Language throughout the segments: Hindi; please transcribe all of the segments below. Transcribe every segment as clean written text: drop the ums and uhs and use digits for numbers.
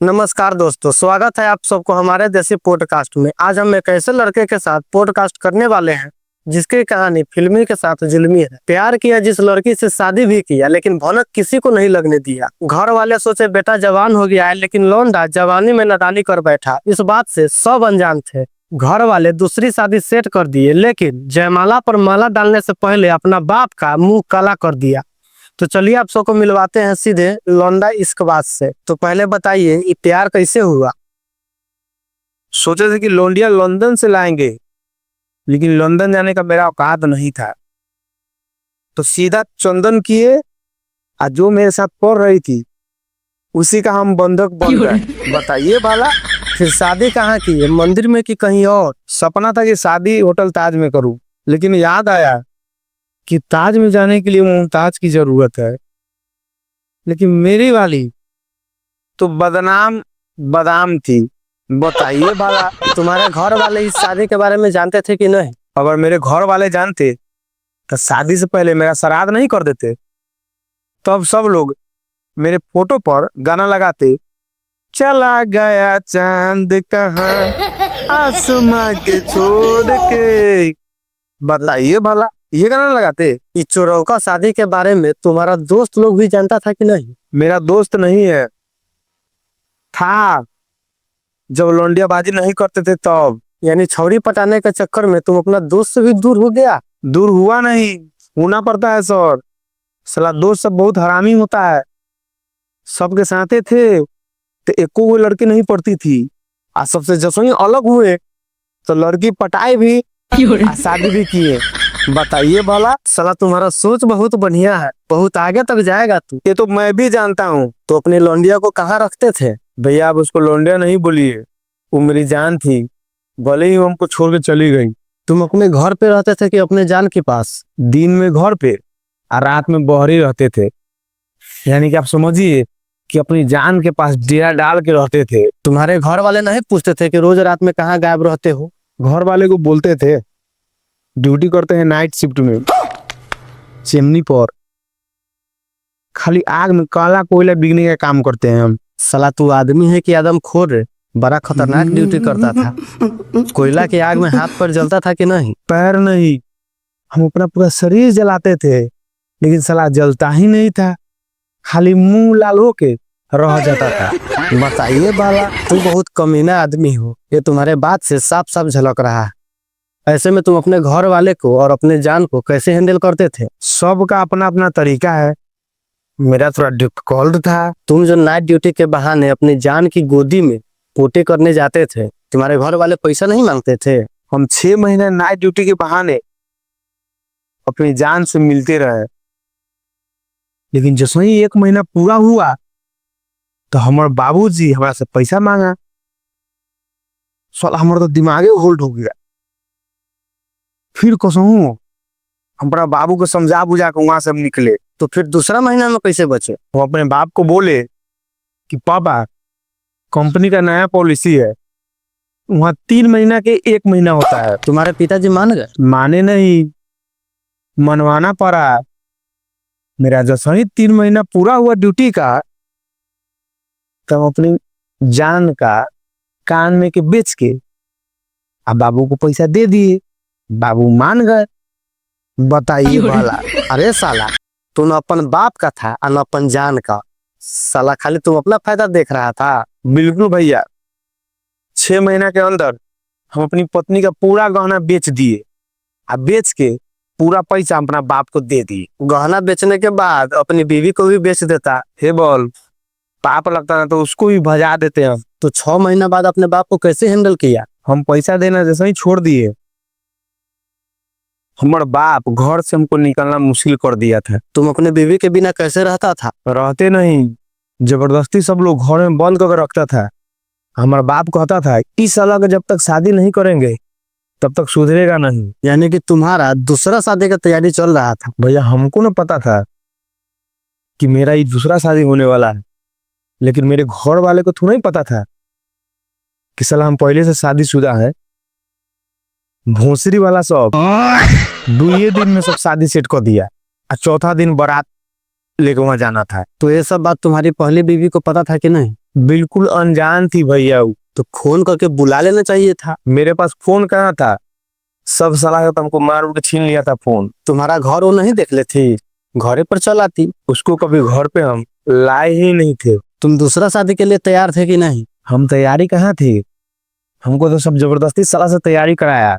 नमस्कार दोस्तों, स्वागत है आप सबको हमारे देसी पॉडकास्ट में। आज हम एक ऐसे लड़के के साथ पॉडकास्ट करने वाले हैं जिसकी कहानी फिल्मी के साथ जुल्मी है। प्यार किया जिस लड़की से, शादी भी किया, लेकिन भनक किसी को नहीं लगने दिया। घर वाले सोचे बेटा जवान हो गया है, लेकिन लौंडा जवानी में नादानी कर बैठा। इस बात से सब अनजान थे। घर वाले दूसरी शादी सेट कर दिए, लेकिन जयमाला पर माला डालने से पहले अपना बाप का मुंह काला कर दिया। तो चलिए आप सबको मिलवाते हैं सीधे लौंडा इश्कबाज से। तो पहले बताइए ये प्यार कैसे हुआ? सोचे थे कि लौंडिया लंदन से लाएंगे, लेकिन लंदन जाने का मेरा औकात नहीं था, तो सीधा चंदन किए। और जो मेरे साथ पढ़ रही थी उसी का हम बंधक बन गए। बताइए भाला। फिर शादी कहाँ की है, मंदिर में कि कहीं और? सपना था कि शादी होटल ताज में करूं, लेकिन याद आया कि ताज में जाने के लिए मुमताज की जरूरत है, लेकिन मेरी वाली तो बदनाम बादाम थी। बताइए भाला। तुम्हारे घर वाले इस शादी के बारे में जानते थे कि नहीं? अगर मेरे घर वाले जानते तो शादी से पहले मेरा श्राद्ध नहीं कर देते। तब सब लोग मेरे फोटो पर गाना लगाते, चला गया चांद कहाँ आसमां के छोड़ के। बताइए भला, ये गाना लगाते। इस चोरौका शादी के बारे में तुम्हारा दोस्त लोग भी जानता था कि नहीं? मेरा दोस्त नहीं है, था जब लौंडियाबाजी नहीं करते थे तब। यानी छौरी पटाने के चक्कर में तुम अपना दोस्त से भी दूर हो गया? दूर हुआ नहीं, होना पड़ता है सर। साला दोस्त सब बहुत हरामी होता है। सबके साथे थे तो एको वो लड़की नहीं पड़ती थी, और सबसे जसों ही अलग हुए तो लड़की पटाई भी और शादी भी किए। बताइए भला। साला तुम्हारा सोच बहुत बढ़िया है, बहुत आगे तक जाएगा तू। ये तो मैं भी जानता हूँ। तो अपनी लौंडिया को कहाँ रखते थे? भैया आप उसको लौंडिया नहीं बोलिए, वो मेरी जान थी, भले ही वो हमको छोड़ के चली गई। तुम अपने घर पे रहते थे कि अपने जान के पास? दिन में घर पे और रात में बहरी रहते थे। यानी कि आप समझिए कि अपनी जान के पास डेरा डाल के रहते थे। तुम्हारे घर वाले नहीं पूछते थे कि रोज रात में कहाँ गायब रहते हो? घर वाले को बोलते थे ड्यूटी करते हैं नाइट शिफ्ट में, चिमनी पर खाली आग में काला कोयला बिकने का काम करते हैं हम। साला तू आदमी है कि आदमखोर है? बड़ा खतरनाक ड्यूटी करता था। कोयला की आग में हाथ पर जलता था कि नहीं? पैर नहीं, हम अपना पूरा शरीर जलाते थे, लेकिन साला जलता ही नहीं था, खाली मुंह लाल होके रह जाता था। बताइए बाला, तू बहुत कमीना आदमी हो, ये तुम्हारे बात से साफ साफ झलक रहा है। ऐसे में तुम अपने घर वाले को और अपने जान को कैसे हैंडल करते थे? सबका अपना अपना तरीका है, मेरा थोड़ा डिफिकल्ट था। तुम जो नाइट ड्यूटी के बहाने अपनी जान की गोदी में पोटे करने जाते थे, तुम्हारे घर वाले पैसा नहीं मांगते थे? हम 6 महीने नाइट ड्यूटी के बहाने अपनी जान से मिलते रहे, लेकिन जैसे ही 1 महीना पूरा हुआ तो हमारे बाबूजी हमारा से पैसा मांगा। साला हमारा तो दिमागे होल्ड हो गया। फिर कसहूं हमारा बाबू को समझा बुझा के वहां से हम निकले। तो फिर दूसरा महीना में कैसे बचे? वो अपने बाप को बोले कि पापा कंपनी का नया पॉलिसी है, वहां 3 महीना के 1 महीना होता है। तुम्हारे पिताजी मान गए? माने नहीं, मनवाना पड़ा। मेरा जैसा ही 3 महीना पूरा हुआ ड्यूटी का, तब अपनी जान का कान में के बेच के अब बाबू को पैसा दे दिए। बाबू मान गए। बताइए वाला। अरे साला, तू न अपन बाप का था और न अपन जान का। साला खाली तुम अपना फायदा देख रहा था। बिल्कुल भैया, 6 महीना के अंदर हम अपनी पत्नी का पूरा गहना बेच दिए, और बेच के पूरा पैसा अपना बाप को दे दिए। गहना बेचने के बाद अपनी बीवी को भी बेच देता। हे बोल, पाप लगता ना तो उसको भी भजा देते हैं। तो 6 महीना बाद अपने बाप को कैसे हैंडल किया? हम पैसा देना जैसे ही छोड़ दिए, हमारे बाप घर से हमको निकलना मुश्किल कर दिया था। तुम अपने बीवी के बिना कैसे रहता था? रहते नहीं, जबरदस्ती सब लोग घर में बंद करके रखता था। हमारा बाप कहता था इस साल का जब तक शादी नहीं करेंगे तब तक सुधरेगा नहीं। यानी कि तुम्हारा दूसरा शादी का तैयारी चल रहा था? भैया हमको ना पता था कि मेरा ये दूसरा शादी होने वाला है, लेकिन मेरे घर वाले को थोड़ा ही पता था कि साला हम पहले से शादीशुदा है। भोसरी वाला सब 2 दिन में सब शादी सेट कर दिया, और चौथा दिन बारात लेके वहां जाना था। तो ये सब बात तुम्हारी पहली बीवी को पता था कि नहीं? बिल्कुल अनजान थी भैया वो। तो फोन करके बुला लेना चाहिए था। मेरे पास फोन कहाँ था, सब सलाह तो हमको मार उड़ के छीन लिया था फोन। तुम्हारा घर वो नहीं देख लेती, घरे पर चल आती। उसको कभी घर पे हम लाए ही नहीं थे। तुम दूसरा शादी के लिए तैयार थे कि नहीं? हम तैयारी कहाँ थी, हमको तो सब जबरदस्ती सलाह से तैयारी कराया।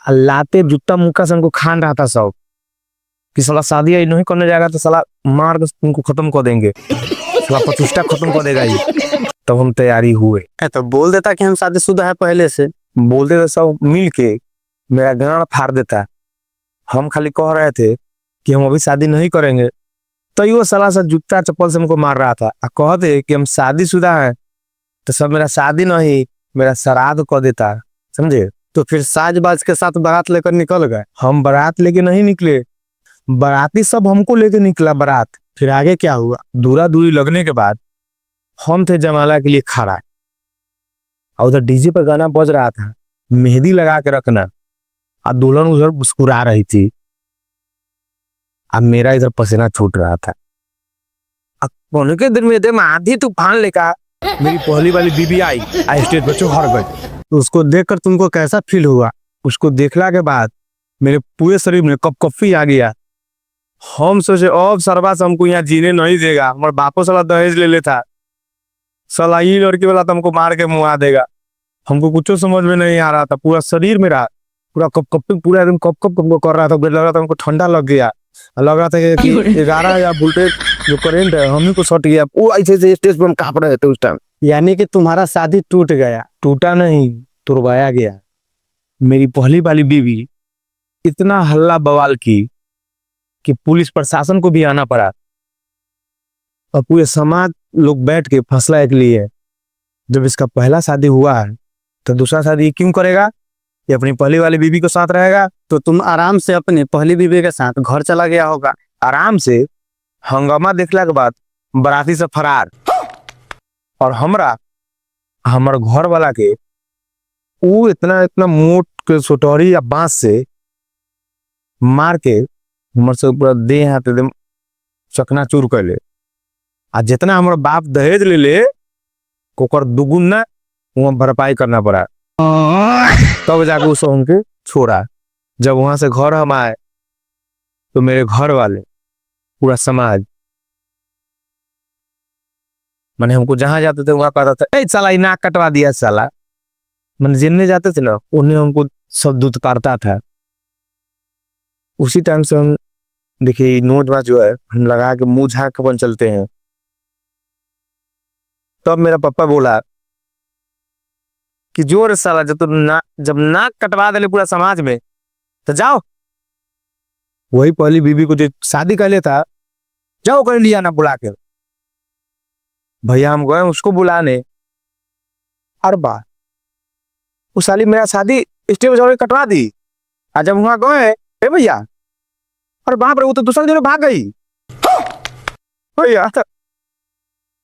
लाते जूता मुक्का से हमको खान रहा था सब कि साला शादी नहीं करने जाएगा तो साला मार के तुमको खत्म कर देंगे, साला प्रतिष्ठा खत्म कर देगा ये। तब हम तैयारी हुए। तो बोल देता कि हम शादीशुदा है पहले से। बोलते थे सब मिल के मेरा गांड फाड़ देता। हम खाली कह रहे थे कि हम अभी शादी नहीं करेंगे, तो वो साला सा जूता चप्पल से हमको मार रहा था। कहते कि हम शादीशुदा हैं तो सब मेरा शादी नहीं मेरा श्राद्ध कर देता, समझे। तो फिर साजबाज के साथ बारात लेकर निकल गए। हम बारात लेके नहीं निकले, बाराती सब हमको लेके निकला बारात। फिर आगे क्या हुआ? दूरा दूरी लगने के बाद हम थे जमाला के लिए खड़ा, और उधर डीजे पर गाना बज रहा था, मेहंदी लगा के रखना, और दुल्हन उधर मुस्कुरा रही थी। अब मेरा इधर पसीना छूट रहा था। अब के दिन में आधी तूफान लेकर मेरी पहली वाली बीबी आई स्टेज पर चौहर गई। तो उसको देखकर तुमको कैसा फील हुआ? उसको देखला के बाद मेरे पूरे शरीर में कपकपी आ गया। हम सोचे अब सरवा से हमको यहाँ जीने नहीं देगा, हमारे बापो साला दहेज ले लेता, साला ये लड़की वाला तो हमको मार के मुआ देगा। हमको कुछ समझ में नहीं आ रहा था, पूरा शरीर मेरा पूरा कपकपी पूरा एकदम कप कप कप कर रहा था। लग रहा था हमको ठंडा लग गया, लग रहा था कि 11,000 वोल्टेज जो करंट है हम ही को सट गया। वो ऐसे स्टेज पर हम कांप रहे थे उस टाइम। यानी कि तुम्हारा शादी टूट गया? टूटा नहीं, तुड़वाया गया। मेरी पहली वाली बीवी इतना हल्ला बवाल की कि पुलिस प्रशासन को भी आना पड़ा, और पूरे समाज लोग बैठ के फैसला एक लिए, जब इसका पहला शादी हुआ है तो दूसरा शादी क्यों करेगा, ये अपनी पहली वाली बीवी के साथ रहेगा। तो तुम आराम से अपनी पहली बीवी के साथ घर चला गया होगा। आराम से हंगामा देखला के बाद बराती से फरार, और हमार घर वाला के वो इतना इतना मोट के सोटोरी या बांस से मार के हमर से पूरा देह हाथ एकदम चकनाचूर कर ले। आ जितना हमारा बाप दहेज ले ले ओकर दुगुना वहां भरपाई करना पड़ा, तब जाके उस हमके छोड़ा। जब वहां से घर हम आए तो मेरे घर वाले पूरा समाज मैंने हमको जहां जाते थे वहां कहता था, ए साला नाक कटवा दिया साला। मैंने जिनने जाते थे ना उन्हें हमको सब दूध पारता था। उसी टाइम से हम देखिए नोट बात जो है हम लगा के मुंह झाँक के अपन चलते हैं। तब मेरा पापा बोला कि जोर साला जब नाक कटवा दे पूरा समाज में तो जाओ, वही पहली बीबी को जो शादी कर लेता जाओ कर लिया ना बुला के। भैया हम गए उसको बुलाने, और बात उस साली मेरा शादी स्टेज पर कटवा दी। और जब वहां गए भैया, और बाप रे वो तो दूसरा जगह भाग गई भैया,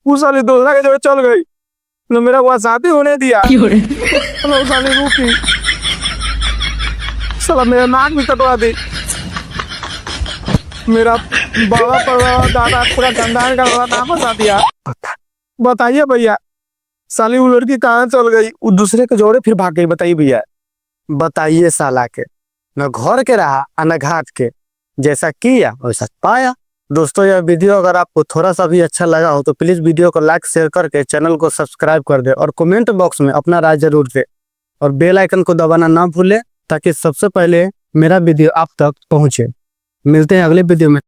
उस साली दूसरा के जगह चल गई, तो मेरा वहां शादी होने दिया। उस साली रुकी, साला मेरा नाक भी कटवा दी, मेरा बाबा पर दादा पूरा खानदान का नाम बता दिया। बताइए भैया साली वो लड़की कहाँ चल गई, वो दूसरे के जोड़े फिर भाग गई। बताइए भैया। बताइए साला के न घर के रहा न घाट के, जैसा किया वैसा पाया। दोस्तों यह वीडियो अगर आपको थोड़ा सा भी अच्छा लगा हो तो प्लीज वीडियो को लाइक शेयर करके चैनल को सब्सक्राइब कर दे, और कमेंट बॉक्स में अपना राय जरूर दे, और बेल आइकन को दबाना ना भूले ताकि सबसे पहले मेरा वीडियो आप तक पहुंचे। मिलते हैं अगले वीडियो में।